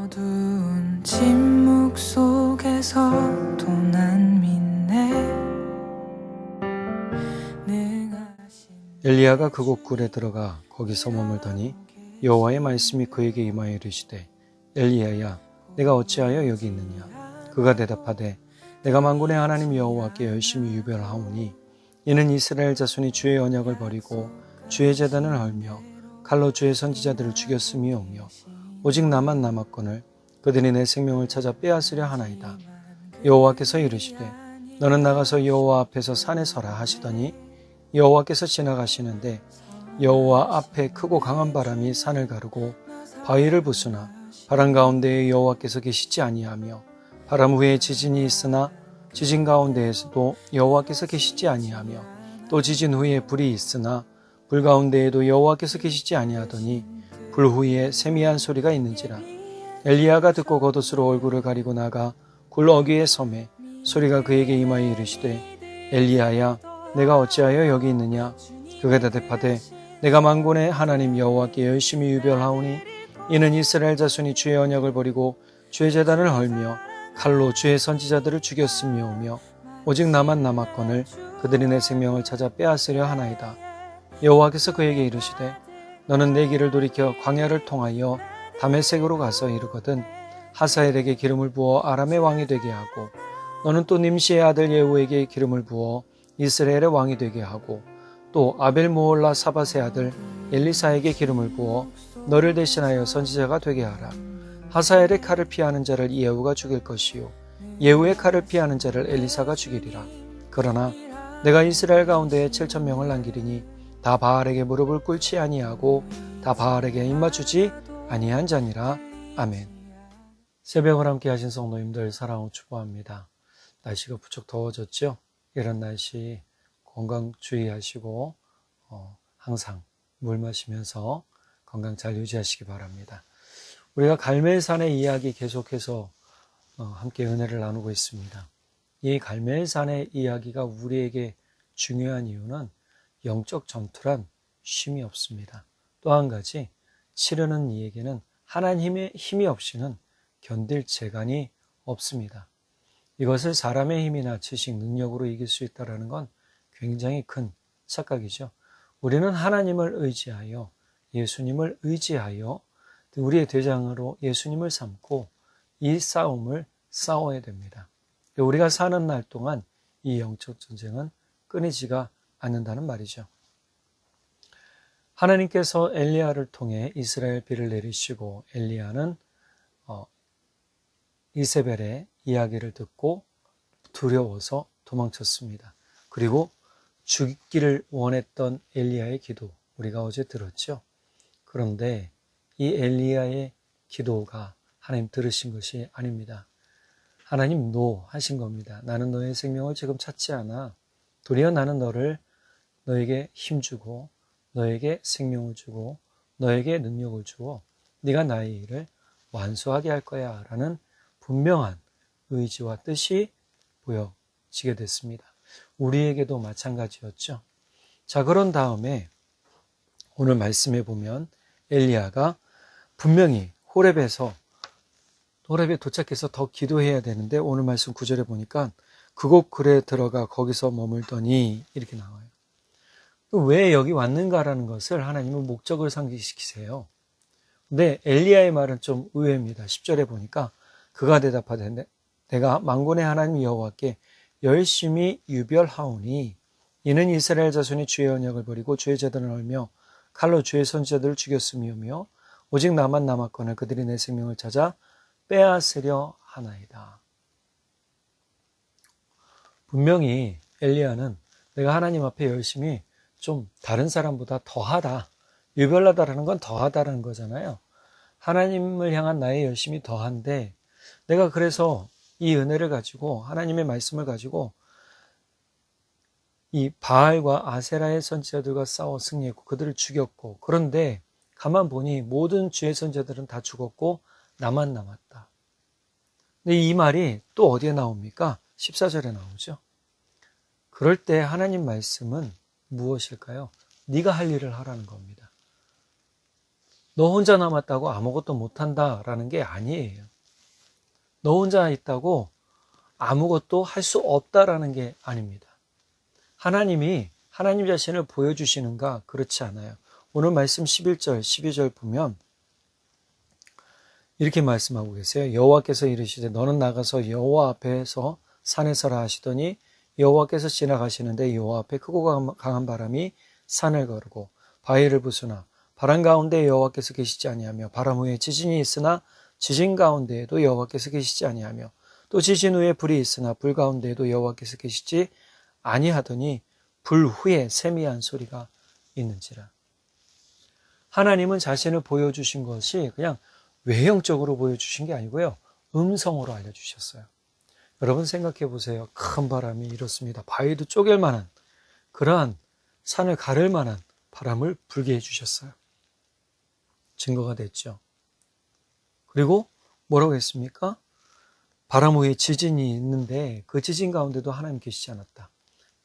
어두운 침묵 속에서도 난 믿네. 엘리야가 그곳 굴에 들어가 거기서 머물더니 여호와의 말씀이 그에게 임하여 이르시되 엘리야야 내가 어찌하여 여기 있느냐. 그가 대답하되 내가 만군의 하나님 여호와께 열심히 유별하오니 이는 이스라엘 자손이 주의 언약을 버리고 주의 제단을 헐며 칼로 주의 선지자들을 죽였음이오며 오직 나만 남았거늘 그들이 내 생명을 찾아 빼앗으려 하나이다. 여호와께서 이르시되 너는 나가서 여호와 앞에서 산에 서라 하시더니 여호와께서 지나가시는데 여호와 앞에 크고 강한 바람이 산을 가르고 바위를 부수나 바람 가운데에 여호와께서 계시지 아니하며 바람 후에 지진이 있으나 지진 가운데에서도 여호와께서 계시지 아니하며 또 지진 후에 불이 있으나 불 가운데에도 여호와께서 계시지 아니하더니 불 후에 세미한 소리가 있는지라. 엘리야가 듣고 겉옷으로 얼굴을 가리고 나가 굴 어귀에 서매 소리가 그에게 임하여 이르시되 엘리야야 내가 어찌하여 여기 있느냐. 그가 대답하되 내가 만군의 하나님 여호와께 열심히 유별하오니 이는 이스라엘 자손이 주의 언약을 버리고 주의 제단을 헐며 칼로 주의 선지자들을 죽였음이오며 오직 나만 남았거늘 그들이 내 생명을 찾아 빼앗으려 하나이다. 여호와께서 그에게 이르시되 너는 내 길을 돌이켜 광야를 통하여 다메섹으로 가서 이르거든 하사엘에게 기름을 부어 아람의 왕이 되게 하고 너는 또 님시의 아들 예후에게 기름을 부어 이스라엘의 왕이 되게 하고 또 아벨모올라 사밧의 아들 엘리사에게 기름을 부어 너를 대신하여 선지자가 되게 하라. 하사엘의 칼을 피하는 자를 예후가 죽일 것이요 예후의 칼을 피하는 자를 엘리사가 죽이리라. 그러나 내가 이스라엘 가운데에 7,000명을 남기리니 다 바알에게 무릎을 꿇지 아니하고 다 바알에게 입맞추지 아니한 자니라. 아멘. 새벽을 함께 하신 성도님들 사랑하고 축복합니다. 날씨가 부쩍 더워졌죠? 이런 날씨 건강 주의하시고 항상 물 마시면서 건강 잘 유지하시기 바랍니다. 우리가 갈멜산의 이야기 계속해서 함께 은혜를 나누고 있습니다. 이 갈멜산의 이야기가 우리에게 중요한 이유는 영적 전투란 쉼이 없습니다. 또 한 가지 치르는 이에게는 하나님의 힘이 없이는 견딜 재간이 없습니다. 이것을 사람의 힘이나 지식, 능력으로 이길 수 있다는 건 굉장히 큰 착각이죠. 우리는 하나님을 의지하여 예수님을 의지하여 우리의 대장으로 예수님을 삼고 이 싸움을 싸워야 됩니다. 우리가 사는 날 동안 이 영적 전쟁은 끊이지가 않는다는 말이죠. 하나님께서 엘리야를 통해 이스라엘 비를 내리시고 엘리야는 이세벨의 이야기를 듣고 두려워서 도망쳤습니다. 그리고 죽기를 원했던 엘리야의 기도 우리가 어제 들었죠. 그런데 이 엘리야의 기도가 하나님 들으신 것이 아닙니다. 하나님 노 하신 겁니다. 나는 너의 생명을 지금 찾지 않아. 도리어 나는 너에게 힘주고 너에게 생명을 주고 너에게 능력을 주어 네가 나의 일을 완수하게 할 거야 라는 분명한 의지와 뜻이 보여지게 됐습니다. 우리에게도 마찬가지였죠. 자, 그런 다음에 오늘 말씀해 보면 엘리야가 분명히 호렙에 도착해서 더 기도해야 되는데 오늘 말씀 9절에 보니까 그곳 굴에 들어가 거기서 머물더니 이렇게 나와요. 왜 여기 왔는가라는 것을 하나님은 목적을 상기시키세요. 근데 엘리야의 말은 좀 의외입니다. 10절에 보니까 그가 대답하되 내가 만군의 하나님 여호와께 열심히 유별하오니 이는 이스라엘 자손이 주의 언약을 버리고 주의 제단을 헐며 칼로 주의 선지자들을 죽였음이오며 오직 나만 남았거늘 그들이 내 생명을 찾아 빼앗으려 하나이다. 분명히 엘리야는 내가 하나님 앞에 열심히 좀 다른 사람보다 더하다. 유별나다라는 건 더하다라는 거잖아요. 하나님을 향한 나의 열심이 더한데 내가 그래서 이 은혜를 가지고 하나님의 말씀을 가지고 이 바알과 아세라의 선지자들과 싸워 승리했고 그들을 죽였고 그런데 가만 보니 모든 주의 선지자들은 다 죽었고 나만 남았다. 근데 이 말이 또 어디에 나옵니까? 14절에 나오죠. 그럴 때 하나님 말씀은 무엇일까요? 네가 할 일을 하라는 겁니다. 너 혼자 남았다고 아무것도 못한다라는 게 아니에요. 너 혼자 있다고 아무것도 할 수 없다라는 게 아닙니다. 하나님이 하나님 자신을 보여주시는가? 그렇지 않아요. 오늘 말씀 11절, 12절 보면 이렇게 말씀하고 계세요. 여호와께서 이르시되 너는 나가서 여호와 앞에서 산에 서라 하시더니 여호와께서 지나가시는데 여호와 앞에 크고 강한 바람이 산을 거르고 바위를 부수나 바람 가운데 여호와께서 계시지 아니하며 바람 후에 지진이 있으나 지진 가운데에도 여호와께서 계시지 아니하며 또 지진 후에 불이 있으나 불 가운데에도 여호와께서 계시지 아니하더니 불 후에 세미한 소리가 있는지라. 하나님은 자신을 보여주신 것이 그냥 외형적으로 보여주신 게 아니고요. 음성으로 알려주셨어요. 여러분 생각해 보세요. 큰 바람이 일었습니다. 바위도 쪼갤 만한 그러한 산을 가를 만한 바람을 불게 해주셨어요. 증거가 됐죠. 그리고 뭐라고 했습니까? 바람 후에 지진이 있는데 그 지진 가운데도 하나님 계시지 않았다.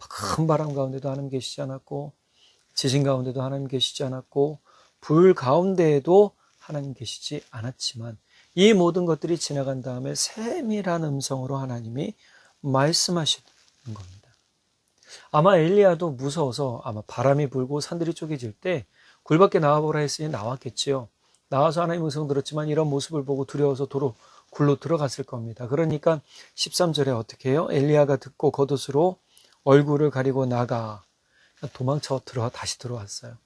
큰 바람 가운데도 하나님 계시지 않았고 지진 가운데도 하나님 계시지 않았고 불 가운데에도 하나님 계시지 않았지만 이 모든 것들이 지나간 다음에 세밀한 음성으로 하나님이 말씀하시는 겁니다. 아마 엘리야도 무서워서 아마 바람이 불고 산들이 쪼개질 때 굴 밖에 나와보라 했으니 나왔겠지요. 나와서 하나님의 음성 들었지만 이런 모습을 보고 두려워서 굴로 들어갔을 겁니다. 그러니까 13절에 어떻게 해요? 엘리야가 듣고 겉옷으로 얼굴을 가리고 나가 도망쳐 다시 들어왔어요.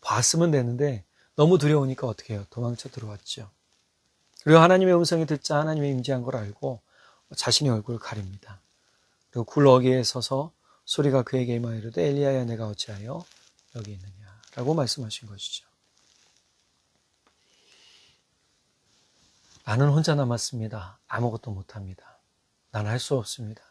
봤으면 되는데 너무 두려우니까 어떻게 해요? 도망쳐 들어왔죠. 그리고 하나님의 음성이 듣자 하나님의 임재한 걸 알고 자신의 얼굴을 가립니다. 그리고 굴러기에 서서 소리가 그에게 임하이르되 엘리야야 내가 어찌하여 여기 있느냐라고 말씀하신 것이죠. 나는 혼자 남았습니다. 아무것도 못합니다. 나는 할 수 없습니다.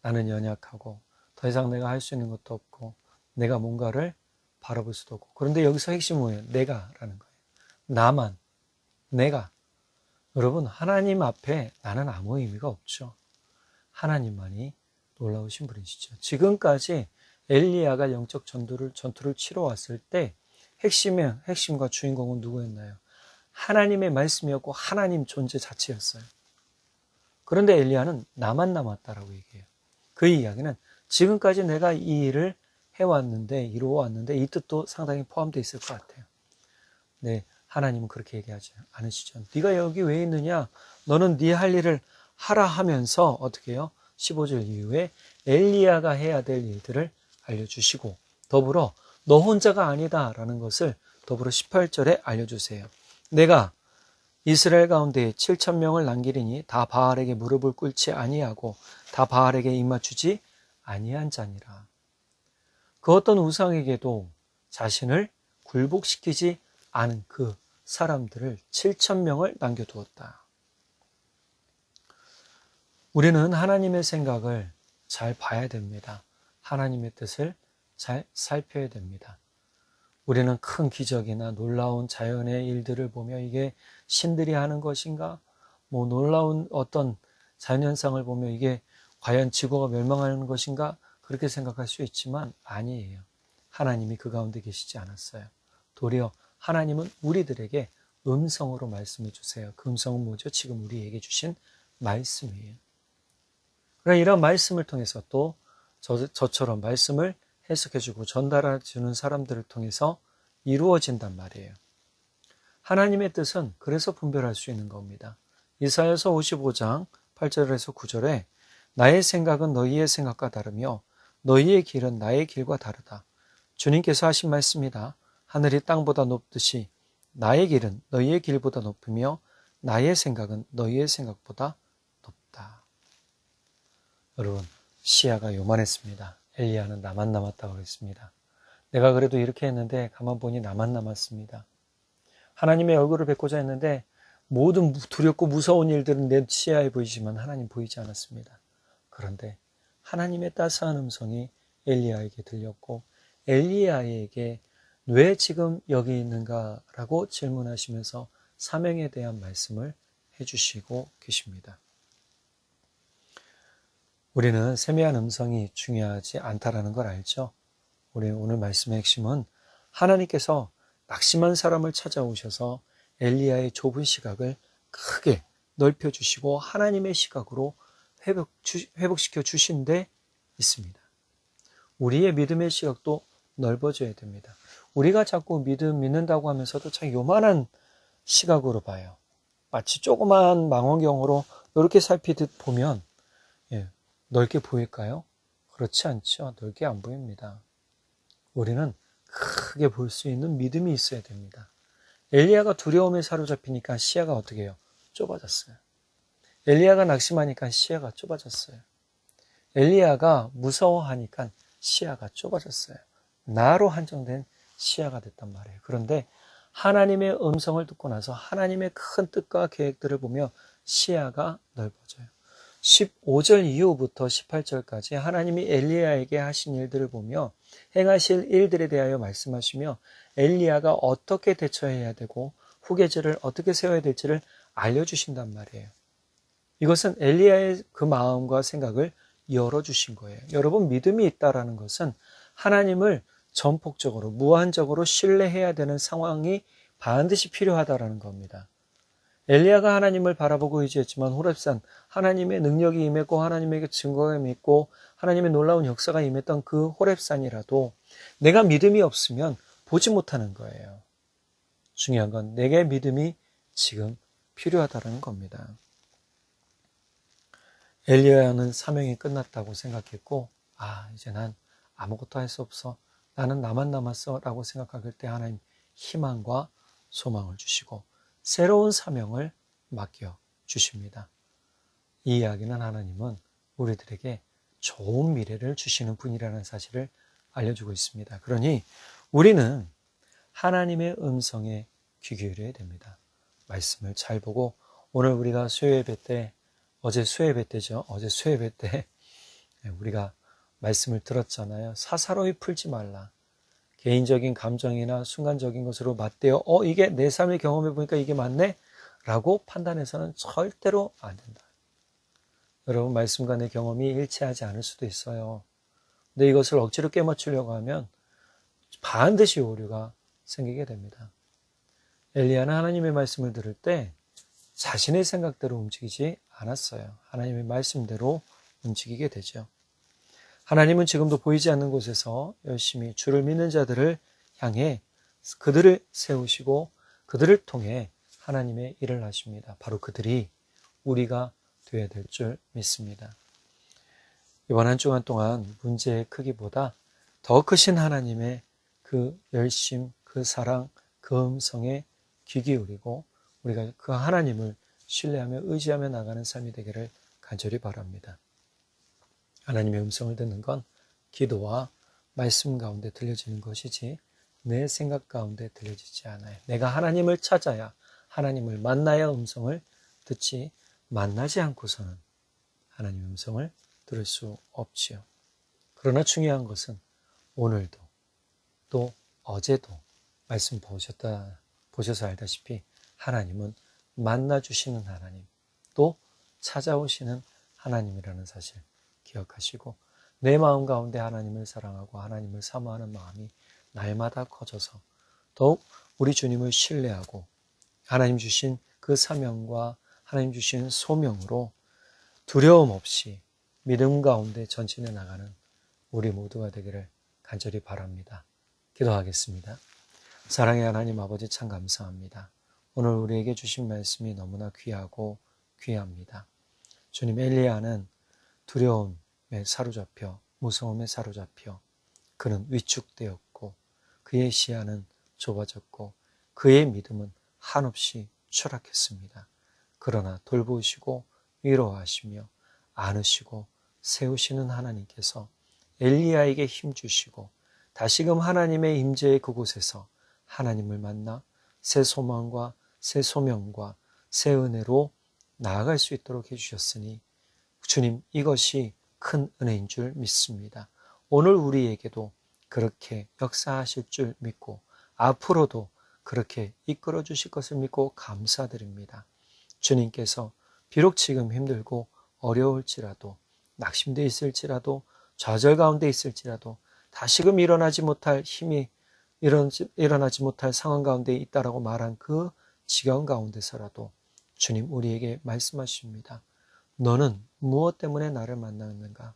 나는 연약하고 더 이상 내가 할 수 있는 것도 없고 내가 뭔가를 바라볼 수도 없고. 그런데 여기서 핵심은 뭐예요? 내가라는 거예요. 나만, 내가. 여러분 하나님 앞에 나는 아무 의미가 없죠. 하나님만이 놀라우신 분이시죠. 지금까지 엘리야가 영적 전투를 치러 왔을 때 핵심과 주인공은 누구였나요? 하나님의 말씀이었고 하나님 존재 자체였어요. 그런데 엘리야는 나만 남았다라고 얘기해요. 그 이야기는 지금까지 내가 이 일을 해왔는데 이루어왔는데 이 뜻도 상당히 포함되어 있을 것 같아요. 네, 하나님은 그렇게 얘기하지 않으시죠. 네가 여기 왜 있느냐? 너는 네 할 일을 하라 하면서 어떻게 해요? 15절 이후에 엘리야가 해야 될 일들을 알려주시고 더불어 너 혼자가 아니다라는 것을 더불어 18절에 알려주세요. 내가 이스라엘 가운데 7,000명을 남기리니 다 바알에게 무릎을 꿇지 아니하고 다 바알에게 입맞추지 아니한 자니라. 그 어떤 우상에게도 자신을 굴복시키지 않은 그 사람들을 7,000명을 남겨두었다. 우리는 하나님의 생각을 잘 봐야 됩니다. 하나님의 뜻을 잘 살펴야 됩니다. 우리는 큰 기적이나 놀라운 자연의 일들을 보며 이게 신들이 하는 것인가? 뭐 놀라운 어떤 자연현상을 보며 이게 과연 지구가 멸망하는 것인가? 그렇게 생각할 수 있지만 아니에요. 하나님이 그 가운데 계시지 않았어요. 도리어 하나님은 우리들에게 음성으로 말씀해 주세요. 그 음성은 뭐죠? 지금 우리에게 주신 말씀이에요. 그러나 이런 말씀을 통해서 또 저처럼 말씀을 해석해주고 전달해주는 사람들을 통해서 이루어진단 말이에요. 하나님의 뜻은 그래서 분별할 수 있는 겁니다. 이사야서 55장 8절에서 9절에 나의 생각은 너희의 생각과 다르며 너희의 길은 나의 길과 다르다. 주님께서 하신 말씀이다. 하늘이 땅보다 높듯이 나의 길은 너희의 길보다 높으며 나의 생각은 너희의 생각보다 높다. 여러분 시야가 요만했습니다. 엘리야는 나만 남았다고 그랬습니다. 내가 그래도 이렇게 했는데 가만 보니 나만 남았습니다. 하나님의 얼굴을 뵙고자 했는데 모든 두렵고 무서운 일들은 내 시야에 보이지만 하나님 보이지 않았습니다. 그런데 하나님의 따스한 음성이 엘리야에게 들렸고 엘리야에게 왜 지금 여기 있는가라고 질문하시면서 사명에 대한 말씀을 해주시고 계십니다. 우리는 세미한 음성이 중요하지 않다라는 걸 알죠. 우리 오늘 말씀의 핵심은 하나님께서 낙심한 사람을 찾아오셔서 엘리야의 좁은 시각을 크게 넓혀주시고 하나님의 시각으로 회복시켜 주신 데 있습니다. 우리의 믿음의 시각도 넓어져야 됩니다. 우리가 자꾸 믿는다고 하면서도 참 요만한 시각으로 봐요. 마치 조그만 망원경으로 이렇게 살피듯 보면 넓게 보일까요? 그렇지 않죠. 넓게 안 보입니다. 우리는 크게 볼 수 있는 믿음이 있어야 됩니다. 엘리야가 두려움에 사로잡히니까 시야가 어떻게 해요? 좁아졌어요. 엘리야가 낙심하니까 시야가 좁아졌어요. 엘리야가 무서워하니까 시야가 좁아졌어요. 나로 한정된 시야가 됐단 말이에요. 그런데 하나님의 음성을 듣고 나서 하나님의 큰 뜻과 계획들을 보며 시야가 넓어져요. 15절 이후부터 18절까지 하나님이 엘리야에게 하신 일들을 보며 행하실 일들에 대하여 말씀하시며 엘리야가 어떻게 대처해야 되고 후계자를 어떻게 세워야 될지를 알려주신단 말이에요. 이것은 엘리야의 그 마음과 생각을 열어주신 거예요. 여러분, 믿음이 있다라는 것은 하나님을 전폭적으로 무한적으로 신뢰해야 되는 상황이 반드시 필요하다라는 겁니다. 엘리야가 하나님을 바라보고 의지했지만 호렙산 하나님의 능력이 임했고 하나님에게 증거가 임했고 하나님의 놀라운 역사가 임했던 그 호렙산이라도 내가 믿음이 없으면 보지 못하는 거예요. 중요한 건 내게 믿음이 지금 필요하다는 겁니다. 엘리야는 사명이 끝났다고 생각했고 이제 난 아무것도 할 수 없어. 나는 나만 남았어 라고 생각할 때 하나님 희망과 소망을 주시고 새로운 사명을 맡겨 주십니다. 이 이야기는 하나님은 우리들에게 좋은 미래를 주시는 분이라는 사실을 알려주고 있습니다. 그러니 우리는 하나님의 음성에 귀 기울여야 됩니다. 말씀을 잘 보고 오늘 우리가 어제 수요 예배 때 우리가 말씀을 들었잖아요. 사사로이 풀지 말라. 개인적인 감정이나 순간적인 것으로 맞대어 이게 내 삶의 경험해 보니까 이게 맞네? 라고 판단해서는 절대로 안 된다. 여러분, 말씀과 내 경험이 일치하지 않을 수도 있어요. 근데 이것을 억지로 깨맞추려고 하면 반드시 오류가 생기게 됩니다. 엘리야는 하나님의 말씀을 들을 때 자신의 생각대로 움직이지 않았어요. 하나님의 말씀대로 움직이게 되죠. 하나님은 지금도 보이지 않는 곳에서 열심히 주를 믿는 자들을 향해 그들을 세우시고 그들을 통해 하나님의 일을 하십니다. 바로 그들이 우리가 되어야 될 줄 믿습니다. 이번 한 주간 동안 문제의 크기보다 더 크신 하나님의 그 열심, 그 사랑, 그 음성에 귀 기울이고 우리가 그 하나님을 신뢰하며 의지하며 나가는 삶이 되기를 간절히 바랍니다. 하나님의 음성을 듣는 건 기도와 말씀 가운데 들려지는 것이지 내 생각 가운데 들려지지 않아요. 내가 하나님을 찾아야 하나님을 만나야 음성을 듣지 만나지 않고서는 하나님의 음성을 들을 수 없지요. 그러나 중요한 것은 오늘도 또 어제도 말씀 보셔서 알다시피 하나님은 만나주시는 하나님, 또 찾아오시는 하나님이라는 사실 기억하시고 내 마음 가운데 하나님을 사랑하고 하나님을 사모하는 마음이 날마다 커져서 더욱 우리 주님을 신뢰하고 하나님 주신 그 사명과 하나님 주신 소명으로 두려움 없이 믿음 가운데 전진해 나가는 우리 모두가 되기를 간절히 바랍니다. 기도하겠습니다. 사랑의 하나님 아버지, 참 감사합니다. 오늘 우리에게 주신 말씀이 너무나 귀하고 귀합니다. 주님, 엘리야는 두려움에 사로잡혀 무서움에 사로잡혀 그는 위축되었고 그의 시야는 좁아졌고 그의 믿음은 한없이 추락했습니다. 그러나 돌보시고 위로하시며 안으시고 세우시는 하나님께서 엘리야에게 힘주시고 다시금 하나님의 임재의 그곳에서 하나님을 만나 새 소망과 새 소명과 새 은혜로 나아갈 수 있도록 해주셨으니 주님, 이것이 큰 은혜인 줄 믿습니다. 오늘 우리에게도 그렇게 역사하실 줄 믿고 앞으로도 그렇게 이끌어 주실 것을 믿고 감사드립니다. 주님께서 비록 지금 힘들고 어려울지라도 낙심되어 있을지라도 좌절 가운데 있을지라도 다시금 일어나지 못할 힘이 일어나지 못할 상황 가운데 있다라고 말한 그 지경 가운데서라도 주님 우리에게 말씀하십니다. 너는 무엇 때문에 나를 만났는가?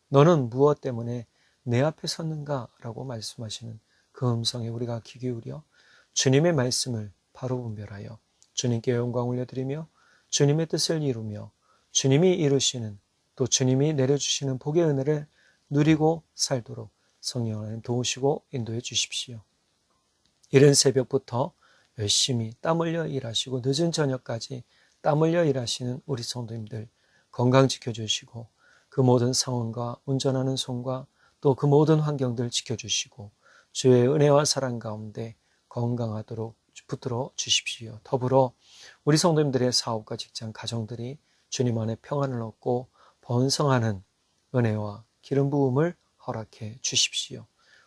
너는 무엇 때문에 내 앞에 섰는가? 라고 말씀하시는 그 음성에 우리가 귀 기울여 주님의 말씀을 바로 분별하여 주님께 영광 올려드리며 주님의 뜻을 이루며 주님이 이루시는 또 주님이 내려주시는 복의 은혜를 누리고 살도록 성령 하나님 도우시고 인도해 주십시오. 이른 새벽부터 열심히 땀 흘려 일하시고 늦은 저녁까지 땀 흘려 일하시는 우리 성도님들 건강 지켜주시고 그 모든 상황과 운전하는 손과 또 그 모든 환경들 지켜주시고 주의 은혜와 사랑 가운데 건강하도록 붙들어 주십시오. 더불어 우리 성도님들의 사업과 직장, 가정들이 주님 안에 평안을 얻고 번성하는 은혜와 기름 부음을 허락해 주십시오.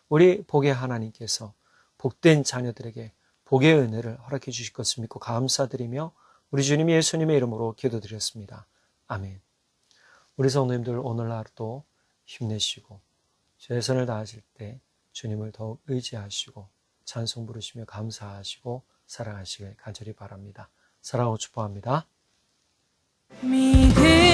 우리 복의 하나님께서 복된 자녀들에게 복의 은혜를 허락해 주실 것을 믿고 감사드리며 우리 주님 예수님의 이름으로 기도드렸습니다. 아멘. 우리 성도님들 오늘 하루도 힘내시고 최선을 다하실 때 주님을 더욱 의지하시고 찬송 부르시며 감사하시고 사랑하시길 간절히 바랍니다. 사랑하고 축복합니다. 믿음